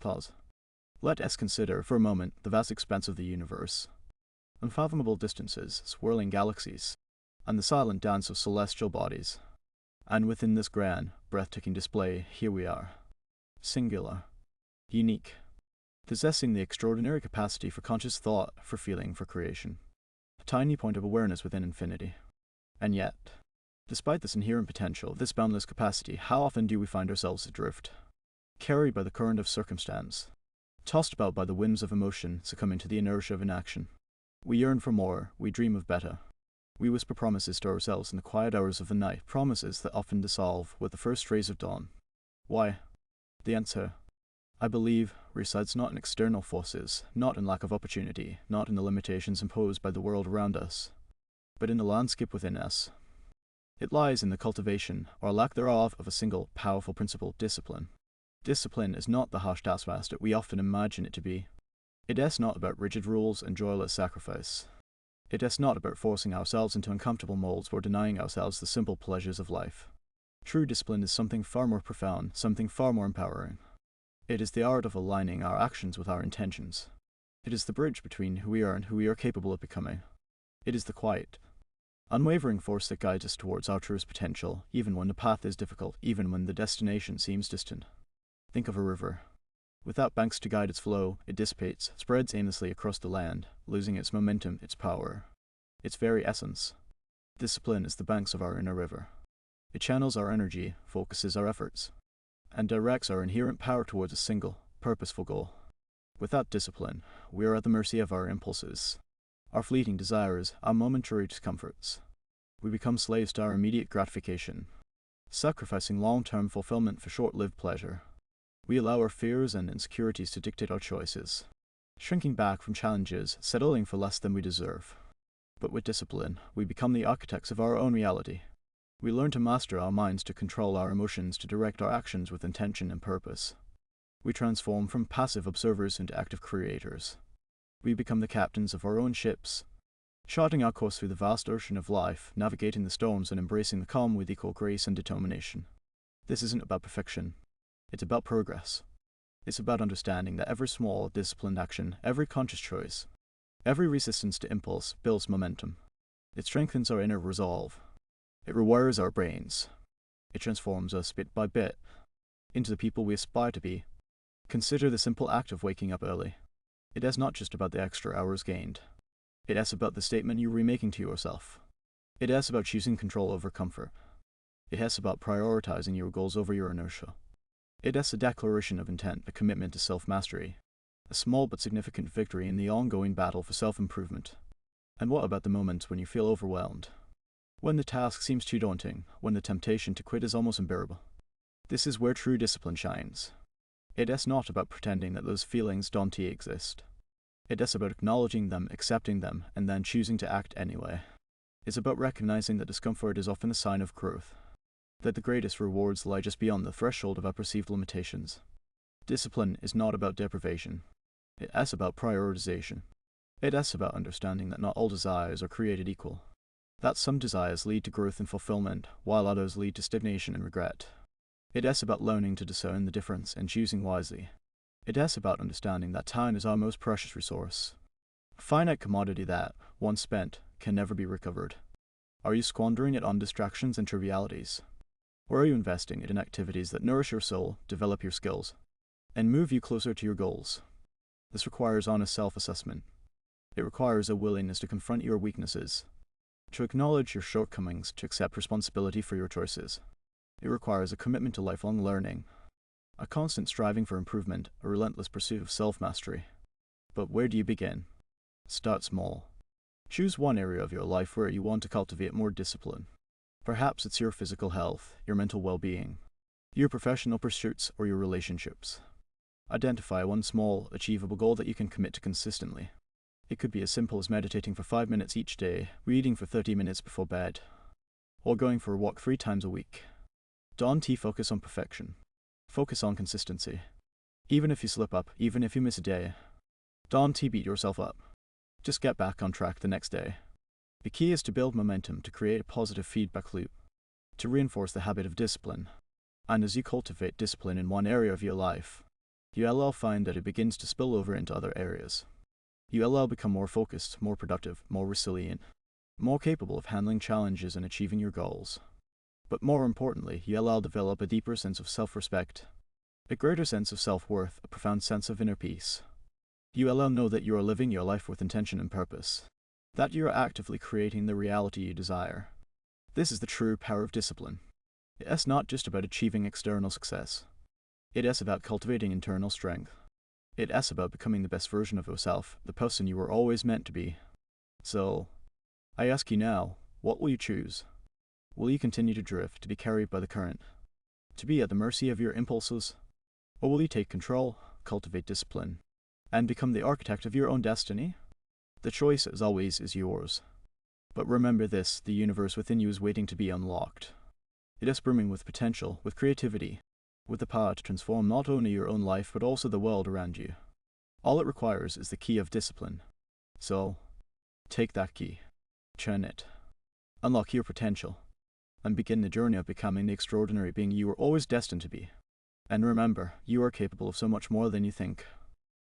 Pause. Let us consider for a moment the vast expanse of the universe. Unfathomable distances, swirling galaxies, and the silent dance of celestial bodies. And within this grand, breathtaking display, here we are. Singular. Unique. Possessing the extraordinary capacity for conscious thought, for feeling, for creation. A tiny point of awareness within infinity. And yet, despite this inherent potential, this boundless capacity, how often do we find ourselves adrift? Carried by the current of circumstance. Tossed about by the whims of emotion, succumbing to the inertia of inaction. We yearn for more, we dream of better. We whisper promises to ourselves in the quiet hours of the night, promises that often dissolve with the first rays of dawn. Why? The answer, I believe, resides not in external forces, not in lack of opportunity, not in the limitations imposed by the world around us, but in the landscape within us. It lies in the cultivation, or lack thereof, of a single, powerful principle, discipline. Discipline is not the harsh taskmaster we often imagine it to be. It is not about rigid rules and joyless sacrifice. It is not about forcing ourselves into uncomfortable molds or denying ourselves the simple pleasures of life. True discipline is something far more profound, something far more empowering. It is the art of aligning our actions with our intentions. It is the bridge between who we are and who we are capable of becoming. It is the quiet, unwavering force that guides us towards our truest potential, even when the path is difficult, even when the destination seems distant. Think of a river. Without banks to guide its flow, it dissipates, spreads aimlessly across the land, losing its momentum, its power, its very essence. Discipline is the banks of our inner river. It channels our energy, focuses our efforts, and directs our inherent power towards a single, purposeful goal. Without discipline, we are at the mercy of our impulses, our fleeting desires, our momentary discomforts. We become slaves to our immediate gratification, sacrificing long-term fulfillment for short-lived pleasure. We allow our fears and insecurities to dictate our choices, shrinking back from challenges, settling for less than we deserve. But with discipline, we become the architects of our own reality. We learn to master our minds, to control our emotions, to direct our actions with intention and purpose. We transform from passive observers into active creators. We become the captains of our own ships, charting our course through the vast ocean of life, navigating the storms and embracing the calm with equal grace and determination. This isn't about perfection. It's about progress. It's about understanding that every small, disciplined action, every conscious choice, every resistance to impulse builds momentum. It strengthens our inner resolve. It rewires our brains. It transforms us bit by bit into the people we aspire to be. Consider the simple act of waking up early. It is not just about the extra hours gained. It is about the statement you're remaking to yourself. It is about choosing control over comfort. It is about prioritizing your goals over your inertia. It is a declaration of intent, a commitment to self-mastery, a small but significant victory in the ongoing battle for self-improvement. And what about the moments when you feel overwhelmed? When the task seems too daunting, when the temptation to quit is almost unbearable? This is where true discipline shines. It is not about pretending that those feelings don't exist. It is about acknowledging them, accepting them, and then choosing to act anyway. It's about recognizing that discomfort is often a sign of growth, that the greatest rewards lie just beyond the threshold of our perceived limitations. Discipline is not about deprivation. It is about prioritization. It is about understanding that not all desires are created equal, that some desires lead to growth and fulfillment, while others lead to stagnation and regret. It is about learning to discern the difference and choosing wisely. It is about understanding that time is our most precious resource, a finite commodity that, once spent, can never be recovered. Are you squandering it on distractions and trivialities? Or are you investing it in activities that nourish your soul, develop your skills, and move you closer to your goals? This requires honest self-assessment. It requires a willingness to confront your weaknesses, to acknowledge your shortcomings, to accept responsibility for your choices. It requires a commitment to lifelong learning, a constant striving for improvement, a relentless pursuit of self-mastery. But where do you begin? Start small. Choose one area of your life where you want to cultivate more discipline. Perhaps it's your physical health, your mental well-being, your professional pursuits, or your relationships. Identify one small, achievable goal that you can commit to consistently. It could be as simple as meditating for 5 minutes each day, reading for 30 minutes before bed, or going for a walk 3 times a week. Don't focus on perfection. Focus on consistency. Even if you slip up, even if you miss a day, don't beat yourself up. Just get back on track the next day. The key is to build momentum, to create a positive feedback loop, to reinforce the habit of discipline. And as you cultivate discipline in one area of your life, you allow find that it begins to spill over into other areas. You allow become more focused, more productive, more resilient, more capable of handling challenges and achieving your goals. But more importantly, you allow develop a deeper sense of self-respect, a greater sense of self-worth, a profound sense of inner peace. You allow know that you are living your life with intention and purpose, that you are actively creating the reality you desire. This is the true power of discipline. It is not just about achieving external success. It is about cultivating internal strength. It is about becoming the best version of yourself, the person you were always meant to be. So, I ask you now, what will you choose? Will you continue to drift, to be carried by the current, to be at the mercy of your impulses? Or will you take control, cultivate discipline, and become the architect of your own destiny? The choice, as always, is yours. But remember this, the universe within you is waiting to be unlocked. It is brimming with potential, with creativity, with the power to transform not only your own life but also the world around you. All it requires is the key of discipline. So, take that key, turn it, unlock your potential, and begin the journey of becoming the extraordinary being you were always destined to be. And remember, you are capable of so much more than you think.